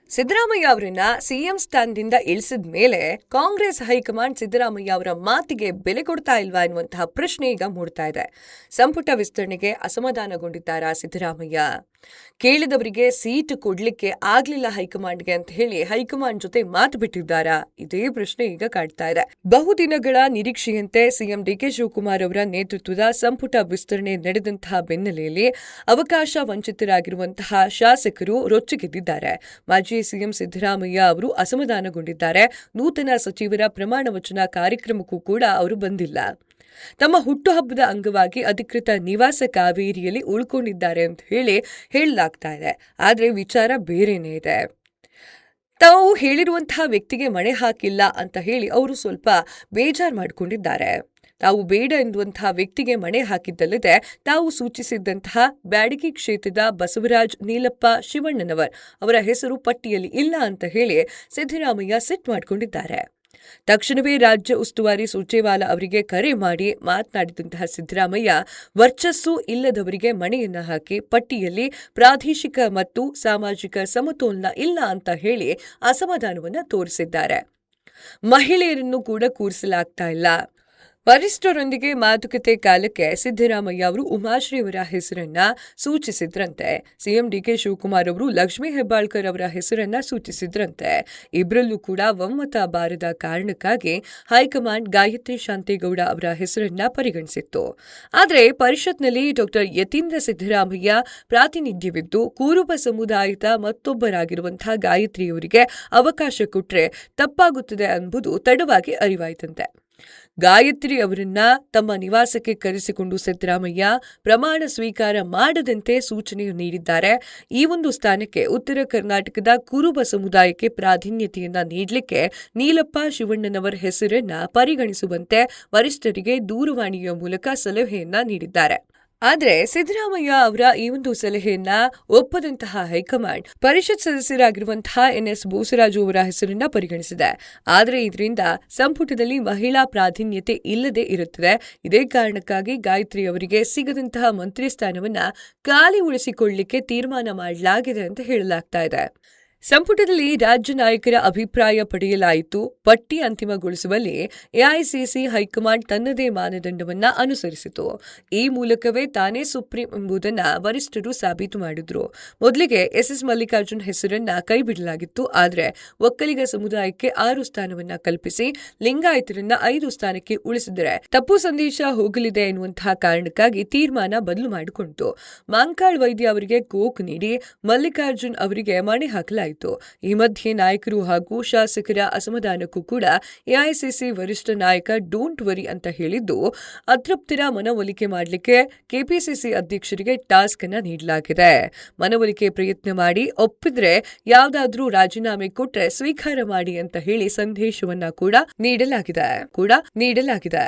ಸಿದ್ದರಾಮಯ್ಯ ಅವರನ್ನ ಸಿಎಂ ಸ್ಥಾನದಿಂದ ಇಳಿಸಿದ ಮೇಲೆ ಕಾಂಗ್ರೆಸ್ ಹೈಕಮಾಂಡ್ ಸಿದ್ದರಾಮಯ್ಯ ಅವರ ಮಾತಿಗೆ ಬೆಲೆ ಕೊಡ್ತಾ ಇಲ್ವಾ ಎನ್ನುವಂತಹ ಪ್ರಶ್ನೆ ಈಗ ಮೂಡ್ತಾ ಇದೆ. ಸಂಪುಟ ವಿಸ್ತರಣೆಗೆ ಅಸಮಾಧಾನಗೊಂಡಿದ್ದಾರಾ ಸಿದ್ದರಾಮಯ್ಯ? ಕೇಳಿದವರಿಗೆ ಸೀಟ್ ಕೊಡ್ಲಿಕ್ಕೆ ಆಗ್ಲಿಲ್ಲ ಹೈಕಮಾಂಡ್ಗೆ ಅಂತ ಹೇಳಿ ಹೈಕಮಾಂಡ್ ಜೊತೆ ಮಾತು ಬಿಟ್ಟಿದ್ದಾರಾ? ಇದೇ ಪ್ರಶ್ನೆ ಈಗ ಕಾಡ್ತಾ ಇದೆ. ಬಹುದಿನಗಳ ನಿರೀಕ್ಷೆಯಂತೆ ಸಿಎಂ ಡಿಕೆ ಶಿವಕುಮಾರ್ ಅವರ ನೇತೃತ್ವದ ಸಂಪುಟ ವಿಸ್ತರಣೆ ನಡೆದಂತಹ ಬೆನ್ನಲೆಯಲ್ಲಿ ಅವಕಾಶ ವಂಚಿತರಾಗಿರುವಂತಹ ಶಾಸಕರು ರೊಚ್ಚಿಗೆದ್ದಿದ್ದಾರೆ. ಮಾಜಿ ಸಿಎಂ ಸಿದ್ದರಾಮಯ್ಯ ಅವರು ಅಸಮಾಧಾನಗೊಂಡಿದ್ದಾರೆ. ನೂತನ ಸಚಿವರ ಪ್ರಮಾಣ ವಚನ ಕಾರ್ಯಕ್ರಮಕ್ಕೂ ಕೂಡ ಅವರು ಬಂದಿಲ್ಲ. ತಮ್ಮ ಹುಟ್ಟುಹಬ್ಬದ ಅಂಗವಾಗಿ ಅಧಿಕೃತ ನಿವಾಸ ಕಾವೇರಿಯಲ್ಲಿ ಉಳ್ಕೊಂಡಿದ್ದಾರೆ ಅಂತ ಹೇಳಲಾಗ್ತಾ ಇದೆ. ಆದ್ರೆ ವಿಚಾರ ಬೇರೆನೇ ಇದೆ. ತಾವು ಹೇಳಿರುವಂತಹ ವ್ಯಕ್ತಿಗೆ ಮಣೆ ಹಾಕಿಲ್ಲ ಅಂತ ಹೇಳಿ ಅವರು ಸ್ವಲ್ಪ ಬೇಜಾರು ಮಾಡಿಕೊಂಡಿದ್ದಾರೆ. ತಾವು ಬೇಡ ಎನ್ನುವಂತಹ ವ್ಯಕ್ತಿಗೆ ಮಣೆ ಹಾಕಿದ್ದಲ್ಲದೆ ತಾವು ಸೂಚಿಸಿದ್ದಂತಹ ಬ್ಯಾಡಗಿ ಕ್ಷೇತ್ರದ ಬಸವರಾಜ್ ನೀಲಪ್ಪ ಶಿವಣ್ಣನವರ್ ಅವರ ಹೆಸರು ಪಟ್ಟಿಯಲ್ಲಿ ಇಲ್ಲ ಅಂತ ಹೇಳಿ ಸಿದ್ದರಾಮಯ್ಯ ಸಿಟ್ ಮಾಡಿಕೊಂಡಿದ್ದಾರೆ. ತಕ್ಷಣವೇ ರಾಜ್ಯ ಉಸ್ತುವಾರಿ ಸುರ್ಜೇವಾಲಾ ಅವರಿಗೆ ಕರೆ ಮಾಡಿ ಮಾತನಾಡಿದಂತಹ ಸಿದ್ದರಾಮಯ್ಯ ವರ್ಚಸ್ಸು ಇಲ್ಲದವರಿಗೆ ಮಣೆಯನ್ನ ಹಾಕಿ ಪಟ್ಟಿಯಲ್ಲಿ ಪ್ರಾದೇಶಿಕ ಮತ್ತು ಸಾಮಾಜಿಕ ಸಮತೋಲನ ಇಲ್ಲ ಅಂತ ಹೇಳಿ ಅಸಮಾಧಾನವನ್ನ ತೋರಿಸಿದ್ದಾರೆ. ಮಹಿಳೆಯರನ್ನು ಕೂಡ ಕೂರಿಸಲಾಗ್ತಾ ಇಲ್ಲ. ವರಿಷ್ಠರೊಂದಿಗೆ ಮಾತುಕತೆ ಕಾಲಕ್ಕೆ ಸಿದ್ದರಾಮಯ್ಯ ಅವರು ಉಮಾಶ್ರೀ ಅವರ ಹೆಸರನ್ನ ಸೂಚಿಸಿದ್ರಂತೆ. ಸಿಎಂ ಡಿಕೆ ಶಿವಕುಮಾರ್ ಅವರು ಲಕ್ಷ್ಮೀ ಹೆಬ್ಬಾಳ್ಕರ್ ಅವರ ಹೆಸರನ್ನ ಸೂಚಿಸಿದ್ರಂತೆ. ಇಬ್ಬರಲ್ಲೂ ಕೂಡ ಒಮ್ಮತ ಬಾರದ ಕಾರಣಕ್ಕಾಗಿ ಹೈಕಮಾಂಡ್ ಗಾಯತ್ರಿ ಶಾಂತೇಗೌಡ ಅವರ ಹೆಸರನ್ನ ಪರಿಗಣಿಸಿತ್ತು. ಆದರೆ ಪರಿಷತ್ನಲ್ಲಿ ಡಾಕ್ಟರ್ ಯತೀಂದ್ರ ಸಿದ್ದರಾಮಯ್ಯ ಪ್ರಾತಿನಿಧ್ಯವಿದ್ದು ಕುರುಬ ಸಮುದಾಯದ ಮತ್ತೊಬ್ಬರಾಗಿರುವಂತಹ ಗಾಯತ್ರಿಯವರಿಗೆ ಅವಕಾಶ ಕೊಟ್ಟರೆ ತಪ್ಪಾಗುತ್ತದೆ ಎಂಬುದು ತಡವಾಗಿ ಅರಿವಾಯಿತಂತೆ. ಗಾಯತ್ರಿ ಅವರನ್ನ ತಮ್ಮ ನಿವಾಸಕ್ಕೆ ಕರೆಸಿಕೊಂಡು ಸಿದ್ದರಾಮಯ್ಯ ಪ್ರಮಾಣ ಸ್ವೀಕಾರ ಮಾಡದಂತೆ ಸೂಚನೆ ನೀಡಿದ್ದಾರೆ. ಈ ಒಂದು ಸ್ಥಾನಕ್ಕೆ ಉತ್ತರ ಕರ್ನಾಟಕದ ಕುರುಬ ಸಮುದಾಯಕ್ಕೆ ಪ್ರಾಧಾನ್ಯತೆಯನ್ನ ನೀಡಲಿಕ್ಕೆ ನೀಲಪ್ಪ ಶಿವಣ್ಣನವರ ಹೆಸರನ್ನ ಪರಿಗಣಿಸುವಂತೆ ವರಿಷ್ಠರಿಗೆ ದೂರವಾಣಿಯ ಮೂಲಕ ಸಲಹೆಯನ್ನ ನೀಡಿದ್ದಾರೆ. ಆದರೆ ಸಿದ್ದರಾಮಯ್ಯ ಅವರ ಈ ಒಂದು ಸಲಹೆಯನ್ನ ಒಪ್ಪದಂತಹ ಹೈಕಮಾಂಡ್ ಪರಿಷತ್ ಸದಸ್ಯರಾಗಿರುವಂತಹ ಎನ್ಎಸ್ ಬೋಸರಾಜು ಅವರ ಹೆಸರನ್ನ ಪರಿಗಣಿಸಿದೆ. ಆದರೆ ಇದರಿಂದ ಸಂಪುಟದಲ್ಲಿ ಮಹಿಳಾ ಪ್ರಾಧಾನ್ಯತೆ ಇಲ್ಲದೆ ಇರುತ್ತದೆ. ಇದೇ ಕಾರಣಕ್ಕಾಗಿ ಗಾಯತ್ರಿ ಅವರಿಗೆ ಸಿಗದಂತಹ ಮಂತ್ರಿ ಸ್ಥಾನವನ್ನ ಖಾಲಿ ಉಳಿಸಿಕೊಳ್ಳಲಿಕ್ಕೆ ತೀರ್ಮಾನ ಮಾಡಲಾಗಿದೆ ಅಂತ ಹೇಳಲಾಗ್ತಾ ಇದೆ. ಸಂಪುಟದಲ್ಲಿ ರಾಜ್ಯ ನಾಯಕರ ಅಭಿಪ್ರಾಯ ಪಡೆಯಲಾಯಿತು. ಪಟ್ಟಿ ಅಂತಿಮಗೊಳಿಸುವಲ್ಲಿ ಎಐಸಿಸಿ ಹೈಕಮಾಂಡ್ ತನ್ನದೇ ಮಾನದಂಡವನ್ನ ಅನುಸರಿಸಿತು. ಈ ಮೂಲಕವೇ ತಾನೇ ಸುಪ್ರೀಂ ಎಂಬುದನ್ನು ವರಿಷ್ಠರು ಸಾಬೀತು ಮಾಡಿದ್ರು. ಮೊದಲಿಗೆ ಎಸ್ಎಸ್ ಮಲ್ಲಿಕಾರ್ಜುನ್ ಹೆಸರನ್ನ ಕೈಬಿಡಲಾಗಿತ್ತು. ಆದರೆ ಒಕ್ಕಲಿಗ ಸಮುದಾಯಕ್ಕೆ 6 ಸ್ಥಾನವನ್ನ ಕಲ್ಪಿಸಿ ಲಿಂಗಾಯತರನ್ನ 5 ಸ್ಥಾನಕ್ಕೆ ಉಳಿಸಿದರೆ ತಪ್ಪು ಸಂದೇಶ ಹೋಗಲಿದೆ ಎನ್ನುವಂತಹ ಕಾರಣಕ್ಕಾಗಿ ತೀರ್ಮಾನ ಬದಲು ಮಾಡಿಕೊಂಡಿತು. ಮಾಂಕಾಳ್ ವೈದ್ಯ ಅವರಿಗೆ ಕೋಕ್ ನೀಡಿ ಮಲ್ಲಿಕಾರ್ಜುನ್ ಅವರಿಗೆ ಮಣೆ ಹಾಕಲಾಯಿತು. ಈ ಮಧ್ಯೆ ನಾಯಕರು ಹಾಗೂ ಶಾಸಕರ ಅಸಮಾಧಾನಕ್ಕೂ ಕೂಡ ಎಐಸಿಸಿ ವರಿಷ್ಠ ನಾಯಕ ಡೋಂಟ್ ವರಿ ಅಂತ ಹೇಳಿದ್ದು, ಅತೃಪ್ತರ ಮನವೊಲಿಕೆ ಮಾಡಲಿಕ್ಕೆ ಕೆಪಿಸಿಸಿ ಅಧ್ಯಕ್ಷರಿಗೆ ಟಾಸ್ಕ್ ಅನ್ನ ನೀಡಲಾಗಿದೆ. ಮನವೊಲಿಕೆ ಪ್ರಯತ್ನ ಮಾಡಿ ಒಪ್ಪಿದ್ರೆ ಯಾವ್ದಾದ್ರೂ ರಾಜೀನಾಮೆ ಕೊಟ್ರೆ ಸ್ವೀಕಾರ ಮಾಡಿ ಅಂತ ಹೇಳಿ ಸಂದೇಶವನ್ನ ಕೂಡ ನೀಡಲಾಗಿದೆ.